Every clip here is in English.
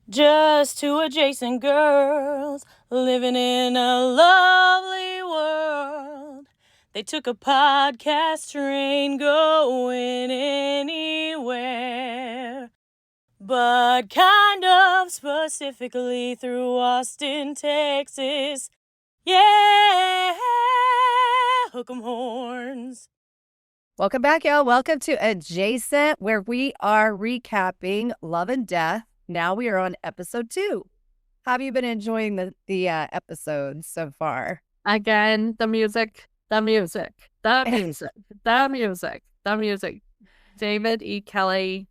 Just two adjacent girls living in a lovely world. They took a podcast train going anywhere, but kind of specifically through Austin, Texas. Yeah, hook 'em horns. Welcome back, y'all. Welcome to Adjacent, where we are recapping Love and Death. Now we are on episode 2. How have you been enjoying the episodes so far? Again, the music. David E. Kelly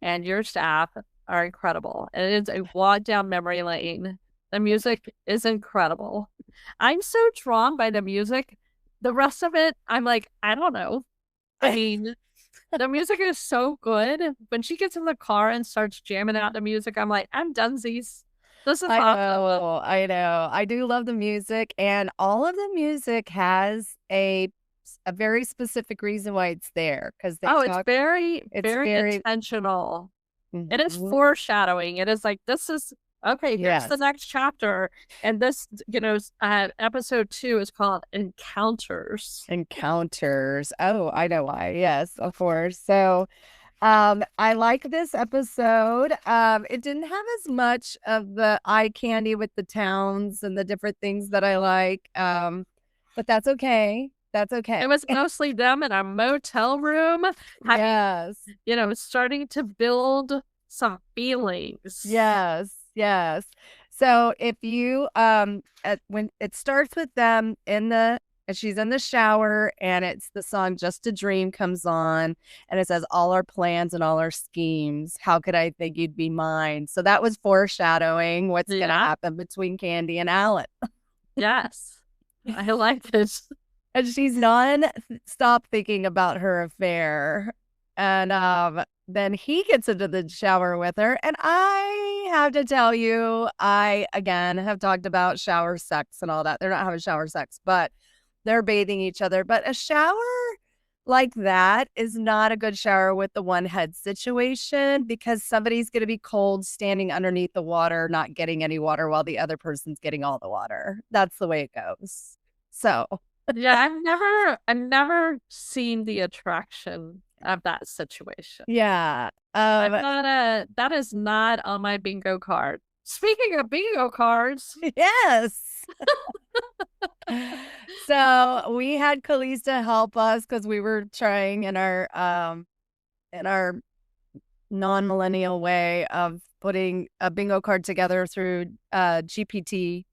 and your staff are incredible. It is a walk down memory lane. The music is incredible. I'm so drawn by the music. The rest of it, I'm like, I don't know. I mean, the music is so good. When she gets in the car and starts jamming out the music, I'm like, I'm donesies. This is awesome. I know. I do love the music, and all of the music has a very specific reason why it's there. Because it's very intentional. Mm-hmm. It is foreshadowing. It is like, this is okay. Here's the next chapter, and this, episode 2 is called Encounters. Oh, I know why. Yes, of course. So, I like this episode. It didn't have as much of the eye candy with the towns and the different things that I like. But that's okay. That's okay. It was mostly them in a motel room. Yes. Starting to build some feelings. Yes. So if you, when it starts with them she's in the shower, and it's the song Just a Dream comes on, and it says, all our plans and all our schemes, how could I think you'd be mine? So that was foreshadowing what's going to happen between Candy and Allan. Yes. I like this. And she's non-stop thinking about her affair. And then he gets into the shower with her. And I have to tell you, I, again, have talked about shower sex and all that. They're not having shower sex, but they're bathing each other. But a shower like that is not a good shower with the one head situation, because somebody's going to be cold standing underneath the water, not getting any water, while the other person's getting all the water. That's the way it goes. So... yeah, I've never seen the attraction of that situation. Yeah. That is not on my bingo card. Speaking of bingo cards. Yes. So we had Kalista help us because we were trying in our non-millennial way of putting a bingo card together through chat GPT,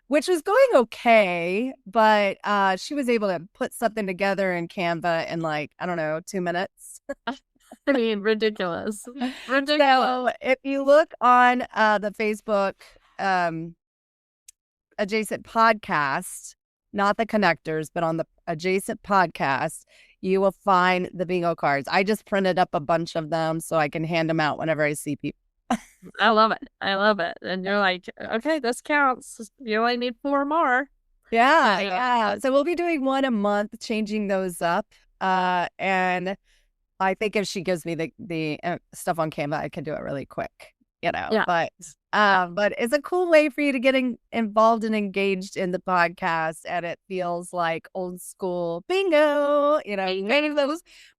which was going okay, but she was able to put something together in Canva in 2 minutes. I mean, ridiculous. So if you look on the Facebook Adjacent podcast, not the connectors, but on the Adjacent podcast, you will find the bingo cards. I just printed up a bunch of them so I can hand them out whenever I see people. I love it. And you're like, okay, this counts. You only need 4 more. Yeah. So we'll be doing 1 a month, changing those up. And I think if she gives me the stuff on Canva, I can do it really quick, Yeah. But it's a cool way for you to get involved and engaged in the podcast, and it feels like old school bingo.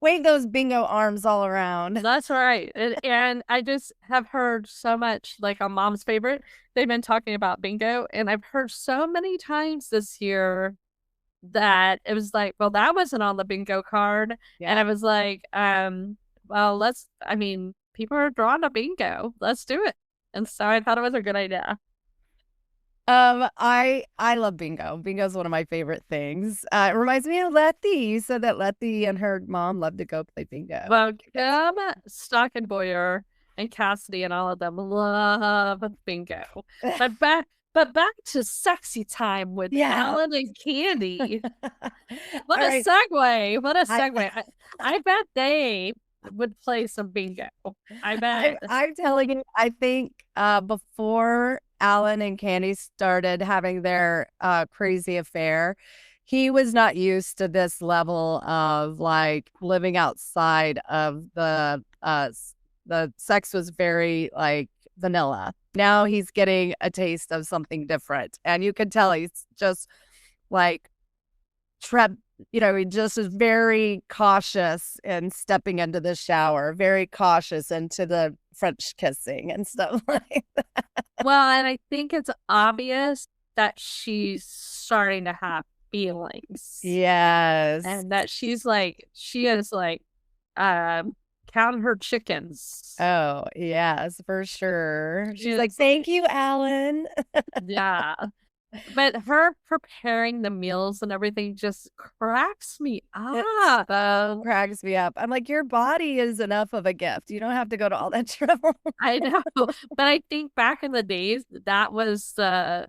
Wave those bingo arms all around. That's right. And I just have heard so much, like on Mom's Favorite, they've been talking about bingo, and I've heard so many times this year that it was like, well, that wasn't on the bingo card. Yeah. And I was like, well, people are drawn to bingo. Let's do it. And so I thought it was a good idea. I love bingo. Bingo is one of my favorite things. It reminds me of Letty. You said that Letty and her mom loved to go play bingo. Well, Kim, Stockenboyer, and Cassidy and all of them love bingo. But back to sexy time with Allan and Candy. What a segue. I bet they would play some bingo. I bet. I'm telling you, I think before Allan and Candy started having their crazy affair, he was not used to this level of living outside of the sex was very vanilla. Now he's getting a taste of something different. And you can tell he's just like, he just is very cautious in stepping into the shower, very cautious into the French kissing and stuff like that. Well, and I think it's obvious that she's starting to have feelings. Yes. And that she is like, counting her chickens. Oh, yes, for sure. She's like, thank you, Allan. Yeah. But her preparing the meals and everything just cracks me up. Cracks me up. I'm like, your body is enough of a gift. You don't have to go to all that trouble. I know. But I think back in the days, that was the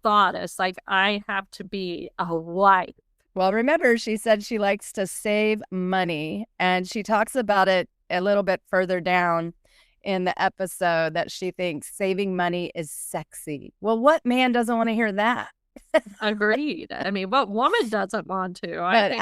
thought. It's like, I have to be a wife. Well, remember, she said she likes to save money, and she talks about it a little bit further down in the episode that she thinks saving money is sexy. Well, what man doesn't want to hear that? Agreed. I mean, what woman doesn't want to? But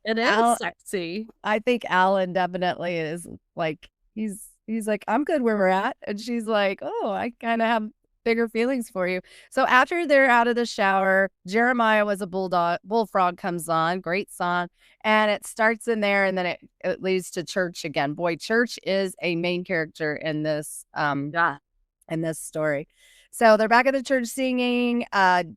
it is sexy. I think Allan definitely is like, he's like, I'm good where we're at. And she's like, oh, I kind of have bigger feelings for you. So after they're out of the shower, Jeremiah Was a Bullfrog comes on, great song, and it starts in there, and then it leads to church again. Boy, church is a main character in this in this story. So they're back at the church singing.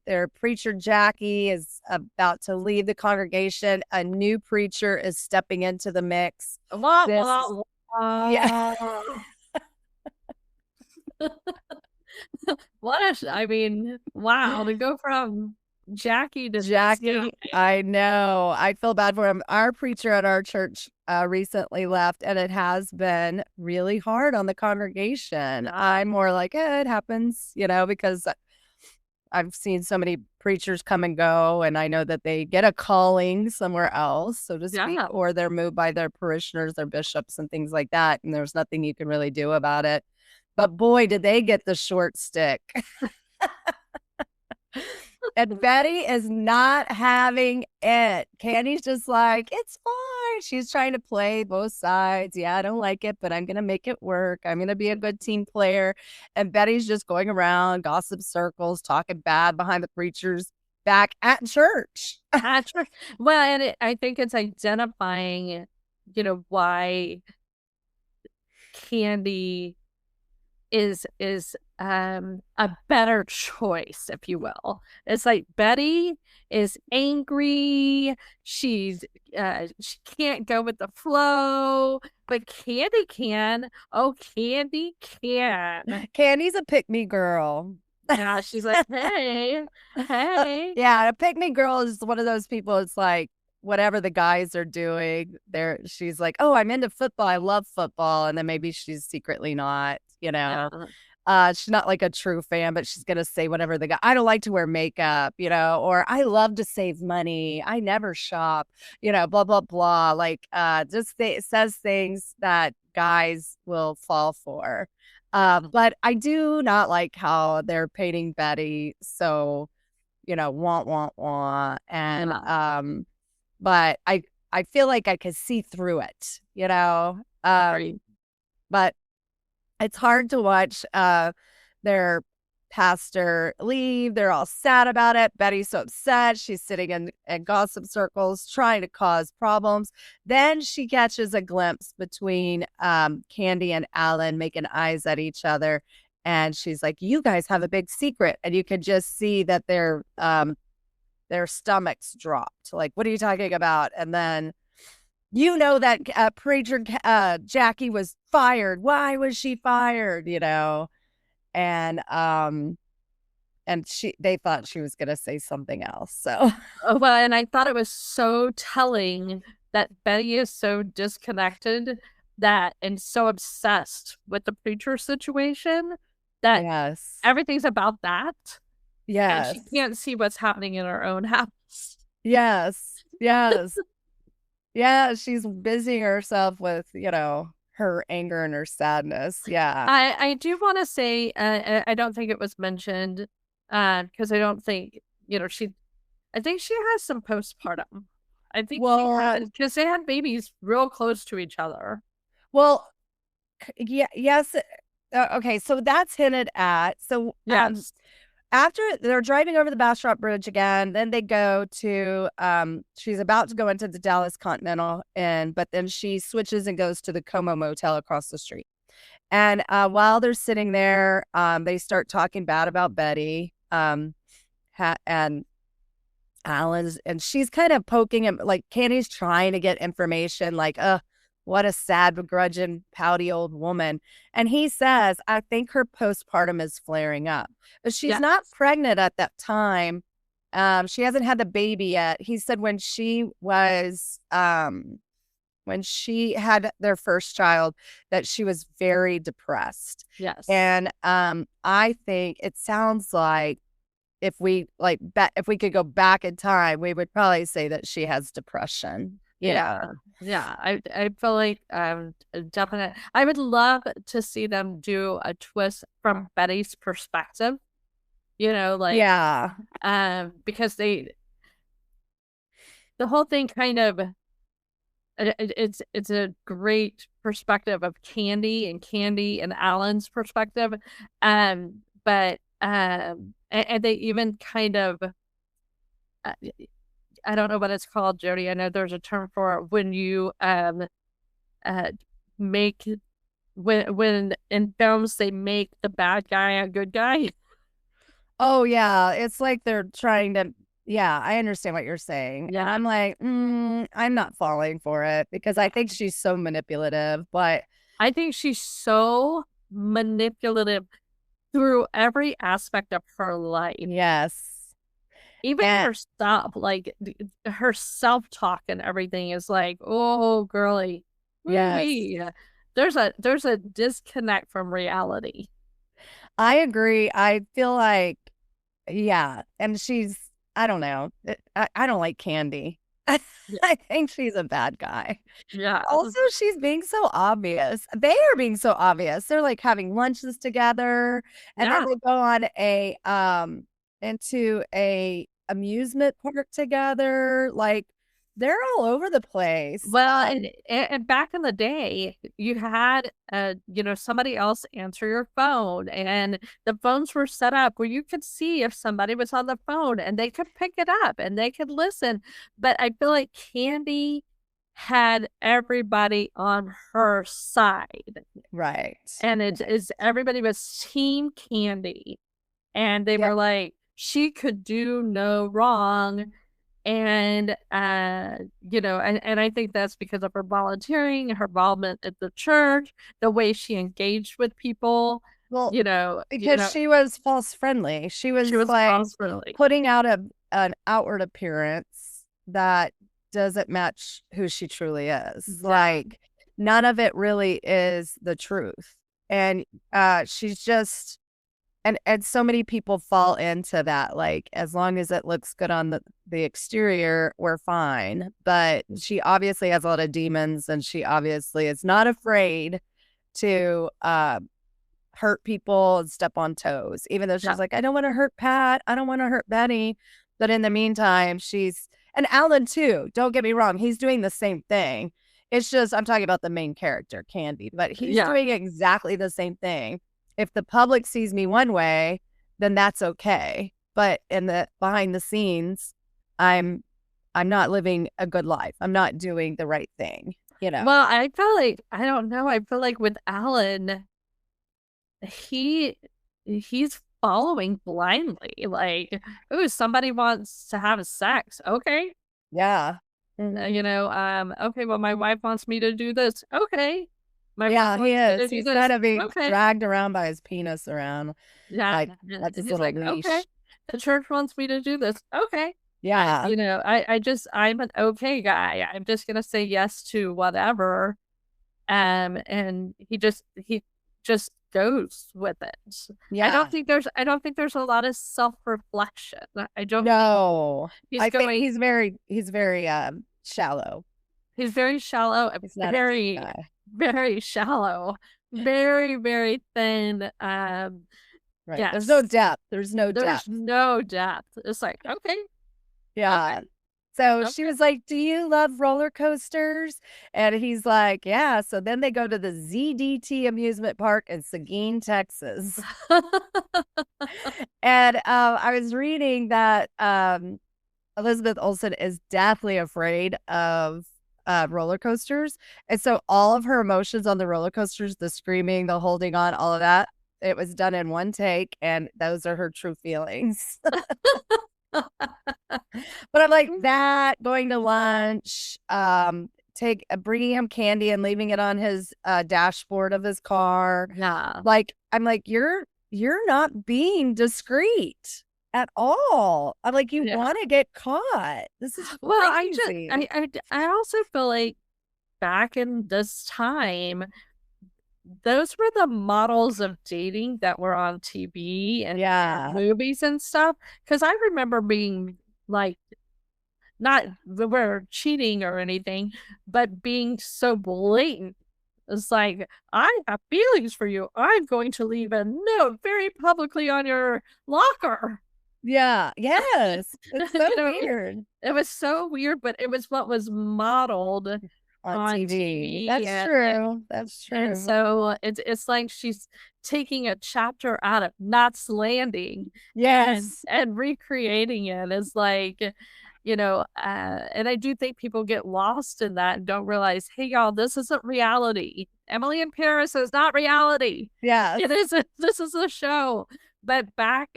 Their preacher Jackie is about to leave the congregation. A new preacher is stepping into the mix. Yeah. I mean, wow, to go from Jackie to Jackie, I know. I feel bad for him. Our preacher at our church recently left, and it has been really hard on the congregation. I'm more like, it happens, because I've seen so many preachers come and go, and I know that they get a calling somewhere else, so to speak, or they're moved by their parishioners, their bishops, and things like that, and there's nothing you can really do about it. But boy, did they get the short stick. And Betty is not having it. Candy's just like, it's fine. She's trying to play both sides. Yeah, I don't like it, but I'm going to make it work. I'm going to be a good team player. And Betty's just going around gossip circles, talking bad behind the preachers back at church. Well, and I think it's identifying, why Candy is a better choice, if you will. It's like Betty is angry. She can't go with the flow, but Candy can. Oh, Candy can. Candy's a pick-me girl. Yeah, she's like, hey. Yeah, a pick-me girl is one of those people. It's like, whatever the guys are doing, she's like, oh, I'm into football. I love football. And then maybe she's secretly not, Yeah. She's not like a true fan, but she's going to say whatever the guy, I don't like to wear makeup, or I love to save money. I never shop, blah, blah, blah. Like, it says things that guys will fall for. But I do not like how they're painting Betty. So, want. And, but I feel like I could see through it, but it's hard to watch their pastor leave. They're all sad about it. Betty's so upset. She's sitting in gossip circles trying to cause problems. Then she catches a glimpse between Candy and Allan making eyes at each other. And she's like, you guys have a big secret. And you could just see that their stomachs dropped. Like, what are you talking about? And then, that preacher Jackie was fired. Why was she fired? And they thought she was going to say something else. So, well, and I thought it was so telling that Betty is so disconnected and so obsessed with the preacher situation that everything's about that. Yes. And she can't see what's happening in her own house. Yes. Yeah, she's busying herself with, her anger and her sadness. Yeah. I do want to say, I don't think it was mentioned, because I don't think, I think she has some postpartum. I think because they had babies real close to each other. Well, yes, Okay, so that's hinted at. So Yes. after they're driving over the Bastrop Bridge again, then they go to she's about to go into the Dallas Continental Inn, but then she switches and goes to the Como Motel across the street. And while they're sitting there, they start talking bad about Betty. And Allan's, and she's kind of poking him, like Candy's trying to get information, like, what a sad, begrudging, pouty old woman. And he says, I think her postpartum is flaring up. But she's not pregnant at that time. She hasn't had the baby yet. He said when she had their first child, that she was very depressed. Yes. And I think it sounds like if we could go back in time, we would probably say that she has depression. Yeah. I feel like definitely. I would love to see them do a twist from Betty's perspective. Because the whole thing kind of it's a great perspective of Candy and Allan's perspective, but and they even kind of. I don't know what it's called, Jody. I know there's a term for it when you make when in films they make the bad guy a good guy. Oh yeah, it's like they're trying to. Yeah, I understand what you're saying. Yeah, and I'm like, I'm not falling for it because I think she's so manipulative. But I think she's so manipulative through every aspect of her life. Yes. Even her stuff, like her self-talk and everything is like, oh, girly. Yes. There's a disconnect from reality. I agree. I feel like, yeah. And she's, I don't know. I don't like Candy. I think she's a bad guy. Yeah. Also, she's being so obvious. They are being so obvious. They're like having lunches together, and then they go on into a amusement park together. Like they're all over the place. Well, and back in the day, you had somebody else answer your phone, and the phones were set up where you could see if somebody was on the phone, and they could pick it up and they could listen. But I feel like Candy had everybody on her side, right? And everybody was Team Candy, and they were like, she could do no wrong. And and I think that's because of her volunteering, her involvement at the church, the way she engaged with people. Well, because she was false friendly. She was like false friendly, putting out an outward appearance that doesn't match who she truly is. Like none of it really is the truth. And she's just and so many people fall into that, like as long as it looks good on the exterior, we're fine. But she obviously has a lot of demons, and she obviously is not afraid to hurt people and step on toes, even though she's like, I don't want to hurt Pat, I don't want to hurt Betty. But in the meantime, and Allan too, don't get me wrong, he's doing the same thing. It's just I'm talking about the main character, Candy, but he's doing exactly the same thing. If the public sees me one way, then that's okay. But in the behind the scenes, I'm not living a good life. I'm not doing the right thing, Well, I feel like, I don't know. I feel like with Allan, he's following blindly. Like, ooh, somebody wants to have sex. Okay. Yeah. Okay, well, my wife wants me to do this. Okay. He is. He's kind of being dragged around by his penis around. Yeah. Like, that's his little leash. Okay. The church wants me to do this. Okay. Yeah. I'm an okay guy. I'm just going to say yes to whatever. And he just goes with it. Yeah. I don't think there's a lot of self-reflection. I don't know. I think he's very shallow. He's very shallow. He's not very shallow, very, very thin. Right. Yes. There's no depth. There's no depth. No depth. It's like, okay. Yeah. So she was like, "Do you love roller coasters?" And he's like, "Yeah." So then they go to the ZDT amusement park in Seguin, Texas. And I was reading that Elizabeth Olsen is deathly afraid of roller coasters. And so all of her emotions on the roller coasters, the screaming, the holding on, all of that, it was done in one take. And those are her true feelings. But I'm like that, going to lunch, bringing him candy and leaving it on his dashboard of his car. Yeah. Like, I'm like, you're not being discreet at all. I'm like, you want to get caught. This is crazy. I also feel like back in this time, those were the models of dating that were on TV and movies and stuff. Because I remember being like, not we're cheating or anything, but being so blatant. It's like, I have feelings for you. I'm going to leave a note very publicly on your locker. Yeah. Yes. It's so weird. It was so weird, but it was what was modeled on TV. That's true. That's true. And so it's like she's taking a chapter out of Knots Landing. Yes. And recreating it is like, and I do think people get lost in that and don't realize, hey, y'all, this isn't reality. Emily in Paris is not reality. Yeah. It isn't. This is a show. But that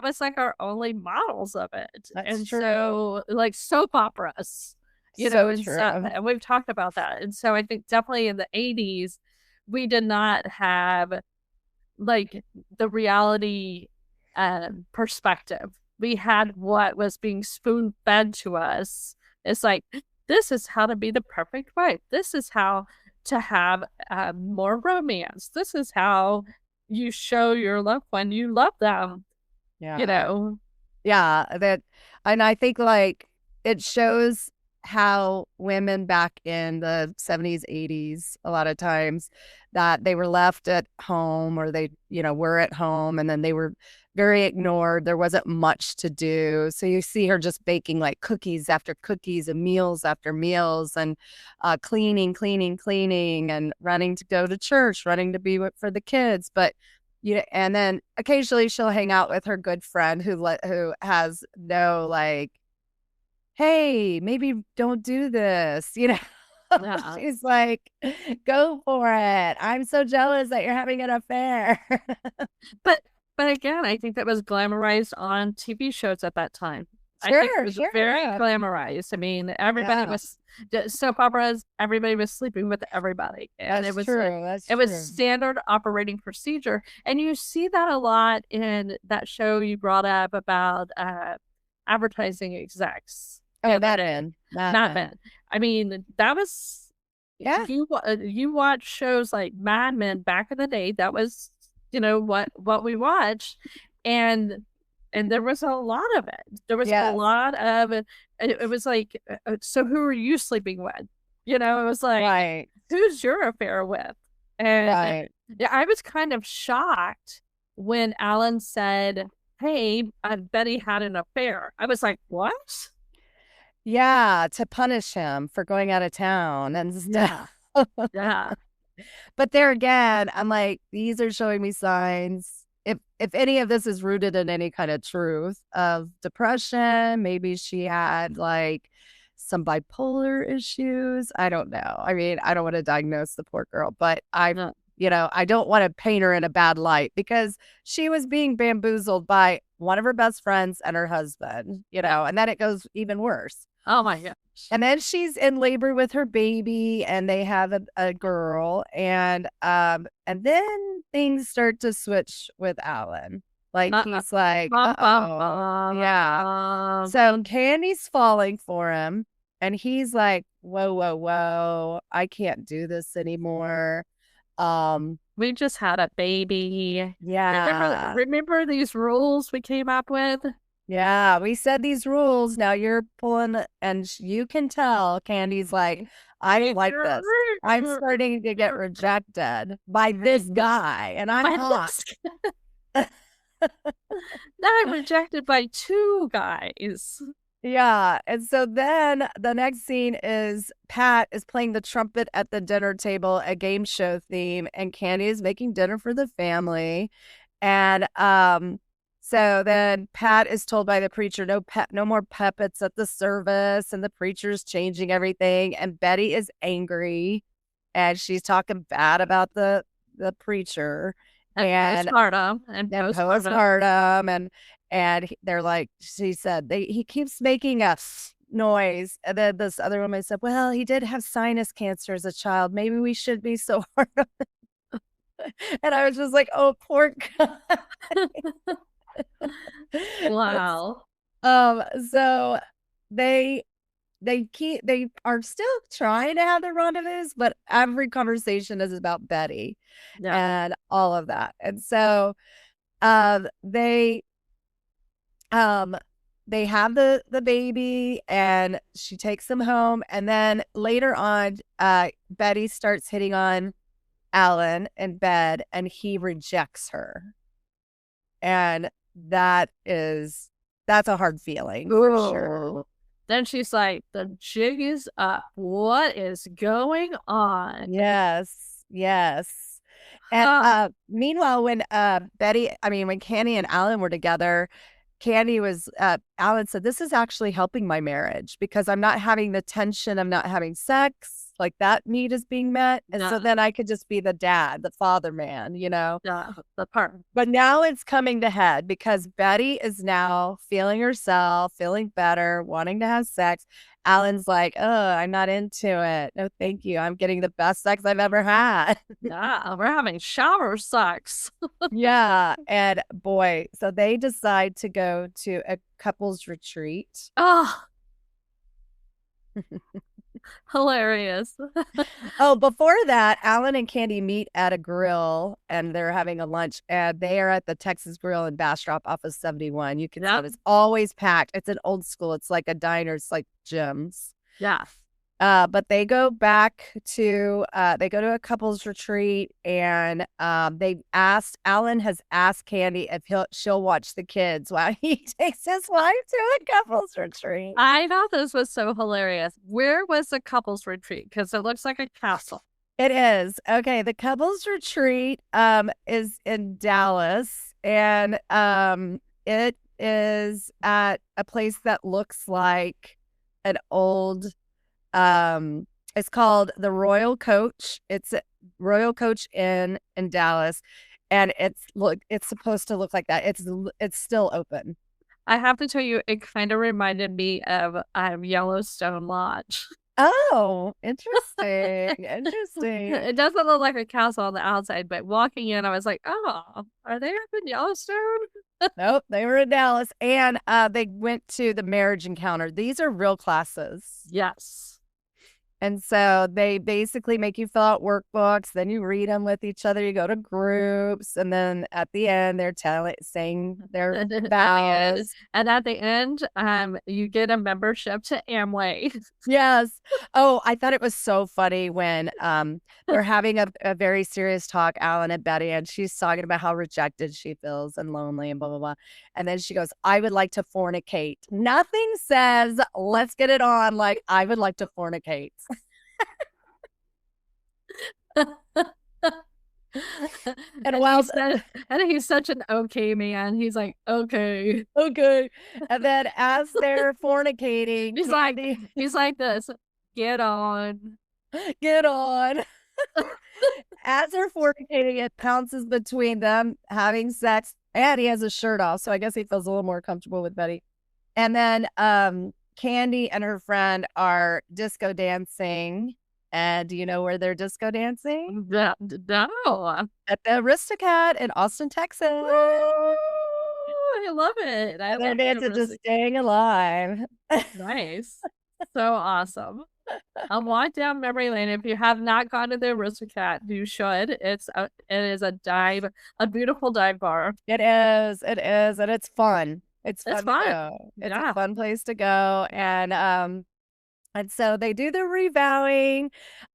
was like our only models of it. That's true. So like soap operas, and stuff. And we've talked about that. And so I think definitely in the 80s, we did not have like the reality perspective. We had what was being spoon fed to us. It's like, this is how to be the perfect wife. This is how to have more romance. This is how you show your loved one you love them. Yeah. Yeah. And I think like it shows how women back in the 70s, 80s, a lot of times that they were left at home or they, were at home and then they were very ignored. There wasn't much to do. So you see her just baking like cookies after cookies and meals after meals and cleaning and running to go to church, running to be for the kids. But and then occasionally she'll hang out with her good friend who has no like, hey, maybe don't do this, Yeah. She's like, go for it. I'm so jealous that you're having an affair. But again, I think that was glamorized on TV shows at that time. Sure, I think it was very glamorized. I mean, everybody was soap operas. Everybody was sleeping with everybody, and it was true. It was standard operating procedure. And you see that a lot in that show you brought up about advertising execs. Oh, Mad Men. I mean, that was You watch shows like Mad Men back in the day. That was what we watched, and there was a lot of it. There was a lot of it. It was like, so who are you sleeping with? It was like, who's your affair with? And I was kind of shocked when Allan said, hey, Betty had an affair. I was like, what? Yeah, to punish him for going out of town and stuff. Yeah. But there again, I'm like, these are showing me signs. If any of this is rooted in any kind of truth of depression, maybe she had like some bipolar issues. I don't know. I mean, I don't want to diagnose the poor girl, but I don't want to paint her in a bad light because she was being bamboozled by one of her best friends and her husband, and then it goes even worse. Oh my gosh. And then she's in labor with her baby and they have a girl and then things start to switch with Allan. Like he's like, yeah. So Candy's falling for him and he's like, whoa, I can't do this anymore. We just had a baby. Yeah. Remember these rules we came up with? Yeah, we said these rules. Now you're pulling, and you can tell Candy's like, I don't like this. I'm starting to get rejected by this guy, and I'm hot. Now I'm rejected by two guys. Yeah. And so then the next scene is Pat is playing the trumpet at the dinner table, a game show theme, and Candy is making dinner for the family. And so then Pat is told by the preacher, no more puppets at the service, and the preacher's changing everything. And Betty is angry and she's talking bad about the preacher and postpartum and they're like, she said, he keeps making a noise. And then this other woman said, well, he did have sinus cancer as a child. Maybe we should be so hard on him. And I was just like, oh, poor guy. Wow. So they are still trying to have their rendezvous, but every conversation is about Betty and all of that. And so they have the baby and she takes him home. And then later on, Betty starts hitting on Allan in bed and he rejects her. And that's a hard feeling. For sure. Then she's like, the jig is up. What is going on? Yes. And meanwhile, when Candy and Allan were together, Allan said, this is actually helping my marriage because I'm not having the tension. I'm not having sex. Like that need is being met. And so then I could just be the dad, the father man, the partner. But now it's coming to head because Betty is now feeling herself, feeling better, wanting to have sex. Allan's like, oh, I'm not into it. No, thank you. I'm getting the best sex I've ever had. Yeah, we're having shower sex. Yeah. And boy, so they decide to go to a couples retreat. Oh, hilarious. Oh, before that, Allan and Candy meet at a grill and they're having a lunch and they are at the Texas Grill in Bastrop off of 71. You can tell it's always packed. It's an old school. It's like a diner. It's like Jim's. Yeah. But they go to a couples retreat and Allan has asked Candy if she'll watch the kids while he takes his wife to a couples retreat. I thought this was so hilarious. Where was the couples retreat? Because it looks like a castle. It is. Okay, the couples retreat is in Dallas and it is at a place that looks like an old it's called the Royal Coach. It's a Royal Coach Inn in Dallas, and it's supposed to look like that. It's still open. I have to tell you, it kind of reminded me of Yellowstone Lodge. Oh, interesting. Interesting. It doesn't look like a castle on the outside, but walking in, I was like, oh, are they up in Yellowstone? Nope, they were in Dallas, and they went to the marriage encounter. These are real classes. Yes. And so they basically make you fill out workbooks, then you read them with each other, you go to groups, and then at the end they're saying their vows. And at the end, you get a membership to Amway. Yes. Oh, I thought it was so funny when they're having a very serious talk, Allan and Betty, and she's talking about how rejected she feels and lonely and blah, blah, blah. And then she goes, I would like to fornicate. Nothing says, let's get it on, like I would like to fornicate. And he's such an okay man. He's like, okay. And then as they're fornicating, he's like this. Get on. As they're fornicating, it pounces between them having sex, and he has his shirt off, so I guess he feels a little more comfortable with Betty. And then Candy and her friend are disco dancing. And do you know where they're disco dancing? No. At the Aristocat in Austin, Texas. Woo! I love it. They're dancing to Staying Alive. Nice. So awesome. I'll walk down memory lane. If you have not gone to the Aristocat, you should. It is a beautiful dive bar. It is, and it's fun. It's fun. It's a fun place to go, and so they do the revowing.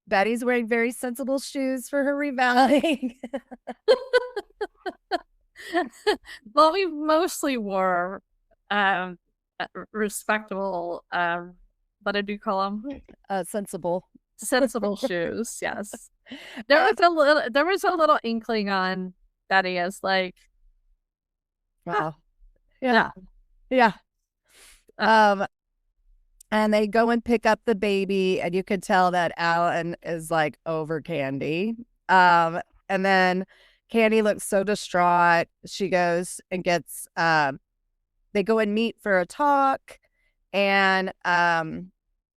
Betty's wearing very sensible shoes for her revowing. Well, we mostly wore respectable, what did you call them? Sensible. Sensible shoes. Yes. There was a little inkling on Betty as like, Wow. yeah. Yeah. And they go and pick up the baby, and you could tell that Allan is like over Candy. And then Candy looks so distraught. She goes and gets they go and meet for a talk, and I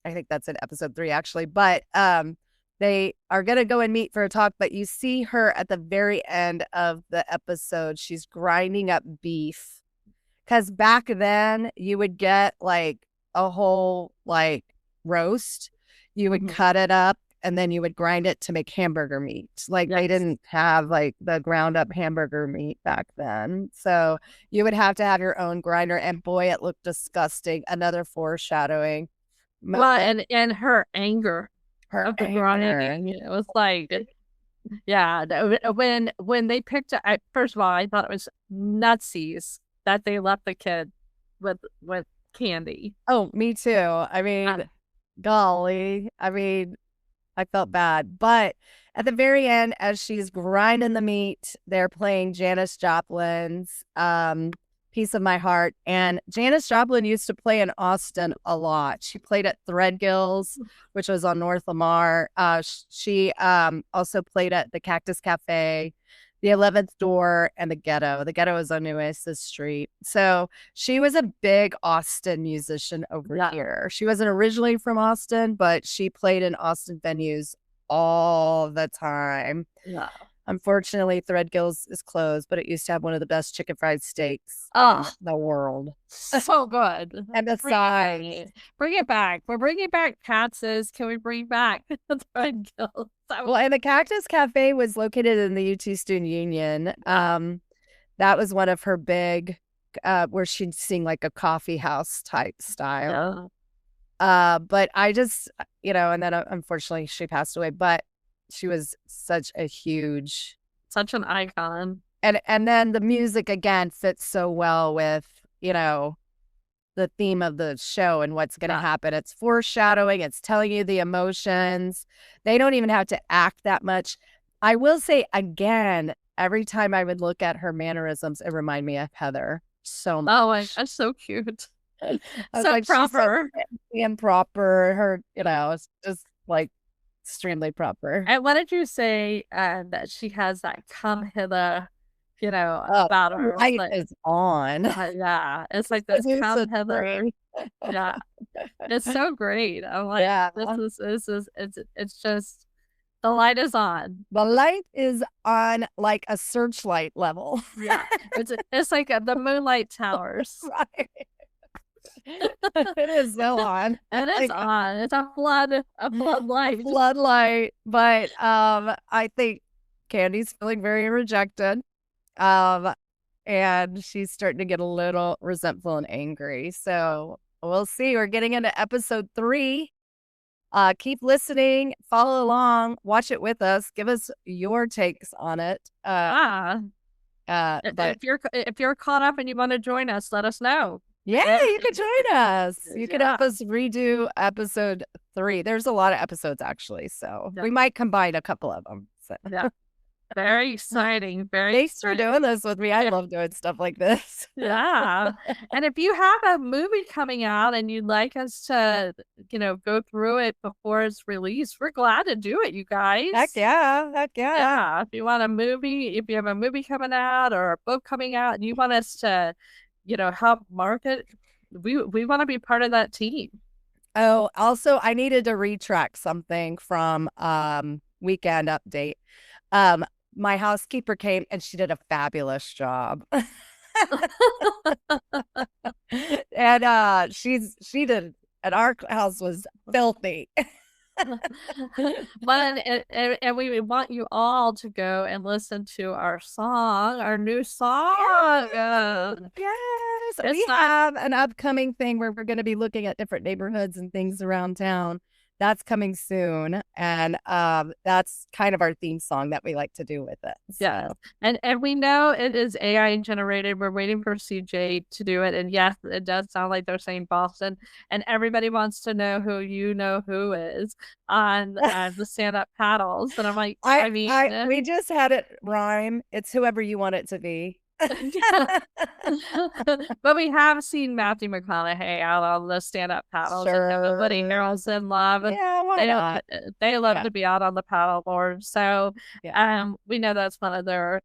think that's in episode 3 actually, but they are gonna go and meet for a talk, but you see her at the very end of the episode, she's grinding up beef. Because back then you would get like a whole like roast, you would cut it up, and then you would grind it to make hamburger meat. Like they didn't have like the ground up hamburger meat back then. So you would have to have your own grinder, and boy, it looked disgusting. Another foreshadowing. Well, and her anger. Of the grinding. It was like, yeah, when they picked up, first of all, I thought it was nutsies that they left the kid with Candy. Oh, me too. I mean, golly. I mean, I felt bad. But at the very end, as she's grinding the meat, they're playing Janis Joplin's Piece of My Heart. And Janis Joplin used to play in Austin a lot. She played at Threadgill's, which was on North Lamar. She also played at the Cactus Cafe, the 11th Door, and the Ghetto. The Ghetto is on New Oasis Street. So she was a big Austin musician over here. She wasn't originally from Austin, but she played in Austin venues all the time. Yeah. Unfortunately, Threadgill's is closed, but it used to have one of the best chicken fried steaks in the world. So good. And besides, bring it back. We're bringing back Katz's. Can we bring back Threadgill's? Well, and the Cactus Cafe was located in the UT Student Union. That was one of her big, where she'd sing like a coffee house type style. But I just, and then unfortunately she passed away, but she was such an icon. And then the music again fits so well with, the theme of the show and what's going to happen. It's foreshadowing. It's telling you the emotions. They don't even have to act that much. I will say again, every time I would look at her mannerisms, it reminded me of Heather so much. Oh, that's so cute. I was so like, proper. And proper. Her, it's just like extremely proper. And what did you say that she has that come hither, about her? Light is on. Yeah, it's like this come hither. Yeah, it's so great. I'm like, this is it's just the light is on. The light is on like a searchlight level. Yeah, it's like the Moonlight Towers. Right. It is so on. And it's on. It's a floodlight. Floodlight. But I think Candy's feeling very rejected. And she's starting to get a little resentful and angry. So we'll see. We're getting into episode 3. Keep listening, follow along, watch it with us. Give us your takes on it. But if you're caught up and you want to join us, let us know. Yeah, you can join us. You can help us redo episode 3. There's a lot of episodes actually, so we might combine a couple of them. So. Yeah. Very exciting. Thanks for doing this with me. I love doing stuff like this. Yeah. And if you have a movie coming out and you'd like us to, go through it before it's released, we're glad to do it, you guys. Heck yeah. Yeah. If you want a movie, if you have a movie coming out or a book coming out and you want us to, help market, we want to be part of that team. Oh, also, I needed to retract something from Weekend Update. My housekeeper came and she did a fabulous job. And she did, and our house was filthy. And we want you all to go and listen to our new song. Yes, we have an upcoming thing where we're going to be looking at different neighborhoods and things around town that's coming soon. And that's kind of our theme song that we like to do with it. So. Yeah. And we know it is AI generated. We're waiting for CJ to do it. And yes, it does sound like they're saying Boston. And everybody wants to know who who is on the stand-up paddles. And I'm like, we just had it rhyme. It's whoever you want it to be. But we have seen Matthew McConaughey out on the stand-up paddles. Sure. And everybody else in love. Yeah, why not? They love to be out on the paddleboard. So we know that's one of their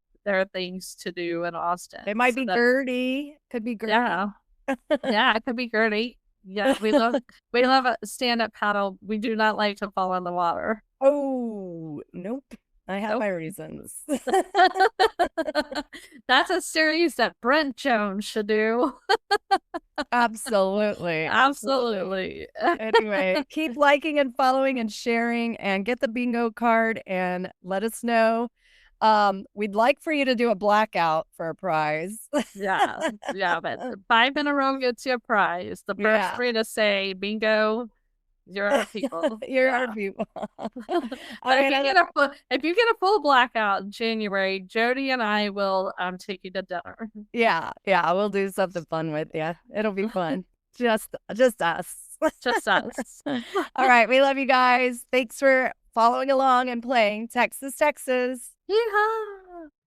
things to do in Austin. It might be Gertie. Could be Gertie. Yeah. Yeah, it could be Gertie. Yeah, we love a stand-up paddle. We do not like to fall in the water. Oh, nope. I have my reasons. That's a series that Brent Jones should do. Absolutely. Anyway, keep liking and following and sharing and get the bingo card and let us know. We'd like for you to do a blackout for a prize. Yeah, but 5 in a row gets you a prize. The first 3 to say bingo, you're our people. You're our people. If you get a full blackout in January, Jody and I will take you to dinner. Yeah, we'll do something fun with you. It'll be fun. Just us. Just us. All right, we love you guys. Thanks for following along and playing Texas. Yeehaw!